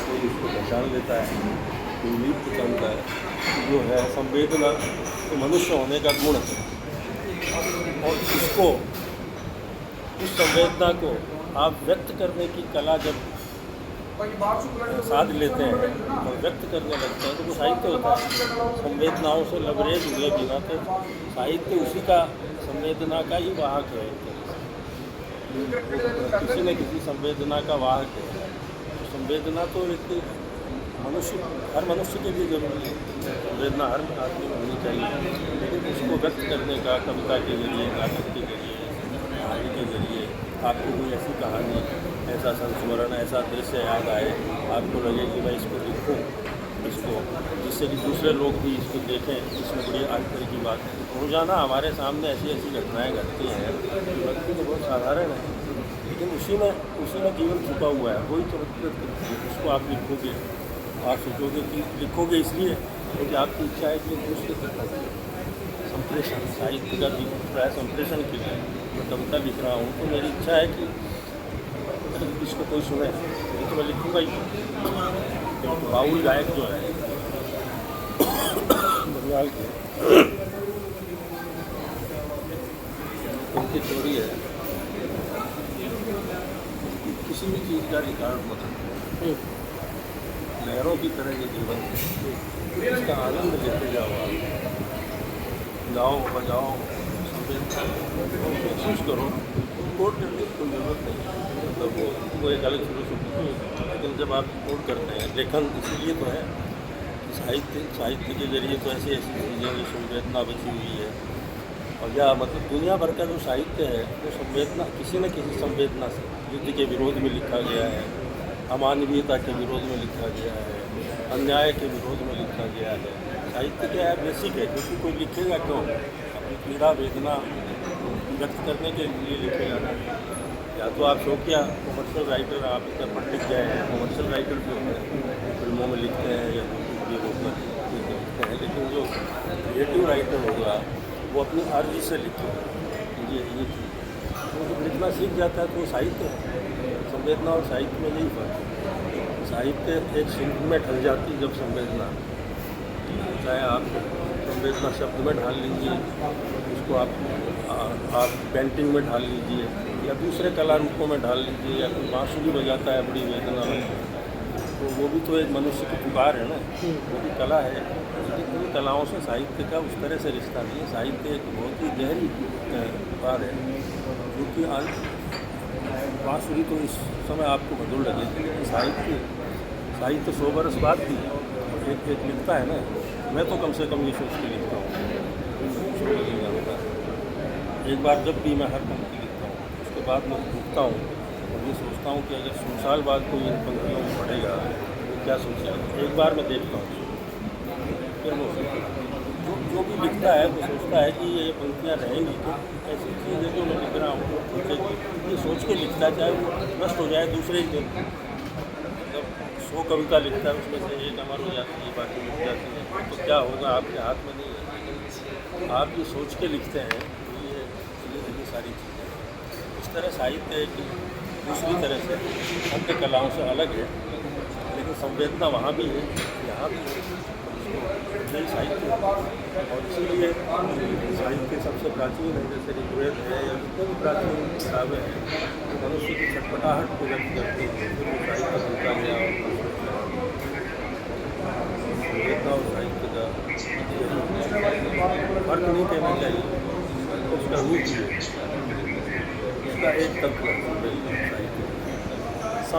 कोई उसको पहचान लेता है, कोई नहीं पहचानता है। जो है संवेदना तो मनुष्य होने का गुण है, और इसको, उस संवेदना को आप व्यक्त करने की कला जब साध लेते हैं और व्यक्त करने लगते हैं तो वो साहित्य होता है। संवेदनाओं से लबरेज हुए बिना तो साहित्य उसी का, संवेदना का ही वाहक है। किसी न किसी संवेदना का वाहक है। संवेदना तो एक मनुष्य, हर मनुष्य के लिए जरूरी है। संवेदना हर आदमी में होनी चाहिए, लेकिन उसको व्यक्त करने का कविता के जरिए, नाटक के जरिए, कहानी के जरिए, आपको कोई ऐसी कहानी, ऐसा संस्मरण, ऐसा दृश्य याद आए, आपको लगे कि मैं इसको लिखूँ, इसको, जिससे कि दूसरे लोग भी इसको देखें, इसमें बड़ी आश्चर्य की बात है। रोज़ाना हमारे सामने ऐसी ऐसी घटनाएँ घटती हैं, लगती तो बहुत साधारण है, लेकिन उसी में जीवन छुपा हुआ है। वही चरित्र उसको आप लिखोगे, आप सोचोगे कि लिखोगे इसलिए क्योंकि आपकी इच्छा है कि दूसरे तक संप्रेषण, साहित्य का भी प्राय संप्रेषण के लिए मैं कविता लिख रहा हूँ, तो मेरी इच्छा है कि इसको कोई सुने, नहीं तो मैं लिखूँगा ही। बाउल गायक जो है बंगाल के, उनकी थ्योरी है किसी भी चीज़ का रिकॉर्ड मतलब लहरों की तरह ये जीवन है, इसका आनंद लेते जाओ, आप गाओ बजाओ, महसूस करो, कोड करने की कोई ज़रूरत नहीं। मतलब वो एक अलग फिलोसफी है, लेकिन जब आप कोड करते हैं, लेखन इसीलिए तो है कि साहित्य के जरिए तो ऐसी ऐसी चीज़ें, जो संवेदना बची हुई है, और या मतलब दुनिया भर का जो साहित्य है वो संवेदना, किसी न किसी संवेदना से, युद्ध के विरोध में लिखा गया है, अमानवीयता के विरोध में लिखा गया है, अन्याय के विरोध में लिखा गया है। साहित्य क्या है, बेसिक है, क्योंकि कोई लिखेगा क्यों? अपनी पीड़ा वेदना व्यक्त करने के लिए लिखेगा ना। या तो आप शौकिया कमर्शियल राइटर, आप इतना पढ़ लिख गए हैं, कमर्शियल राइटर जो है फिल्मों में लिखते हैं या वीडियो पर लिखते हैं, लेकिन जो क्रिएटिव राइटर होगा वो अपनी अर्जी से लिखेगा। ये तो जब लिखना सीख जाता है तो वो साहित्य है। संवेदना और साहित्य में यही फर्क है। साहित्य एक शिल्प में ढल जाती है जब संवेदना, चाहे आप संवेदना शब्द में ढाल लीजिए, उसको आप पेंटिंग में ढाल लीजिए, या दूसरे कला रूपों में ढाल लीजिए, या कोई बांसुरी बजाता है बड़ी वेदना में, तो वो भी तो एक मनुष्य की पुकार है ना, वो भी कला है। लेकिन इन कलाओं से साहित्य का उस तरह से रिश्ता नहीं है। साहित्य एक बहुत ही गहरी पुकार है, क्योंकि बांसुरी तो इस समय आपको मधुर लगेगी, लेकिन साहित्य 100 बरस बाद भी एक लिखता है ना। मैं तो कम से कम ये सोच के लिखता हूँ, एक बार जब भी मैं हर पंक्ति लिखता हूँ, उसके बाद मैं रुकता हूँ और ये सोचता हूँ कि अगर 100 साल बाद कोई इन पंक्तियों में पढ़ेगा तो क्या सोचेगा। एक बार मैं देखता हूँ, फिर वो जो भी लिखता है वो सोचता है कि ये पंक्तियाँ रहेंगी, तो ऐसी चीज़ है जो मैं लिख रहा हूँ, ये सोच के लिखता है, चाहे वो नष्ट हो जाए दूसरे ही दिन। जब 100 कविता लिखता है उसमें से एक अमर हो जाती है, बाकी मिट जाती है, तो क्या होगा आपके हाथ में नहीं है। आप ये सोच के लिखते हैं, ये सारी चीज़ें। इस तरह साहित्य एक दूसरी तरह से अन्य कलाओं से अलग है, लेकिन संवेदना वहाँ भी है, यहाँ भी है, यही साहित्य है। और इसीलिए साहित्य सबसे प्राचीन है, जैसे ऋग्वेद है या जितने भी प्राचीन किताबें हैं, तो मनुष्य की छटपटाहट को व्यक्त करती है, फिर वो साहित्य बनता गया। संवेदना और साहित्य का फर्क नहीं कहना चाहिए, उसका रूप ही है, उसका एक तत्व है।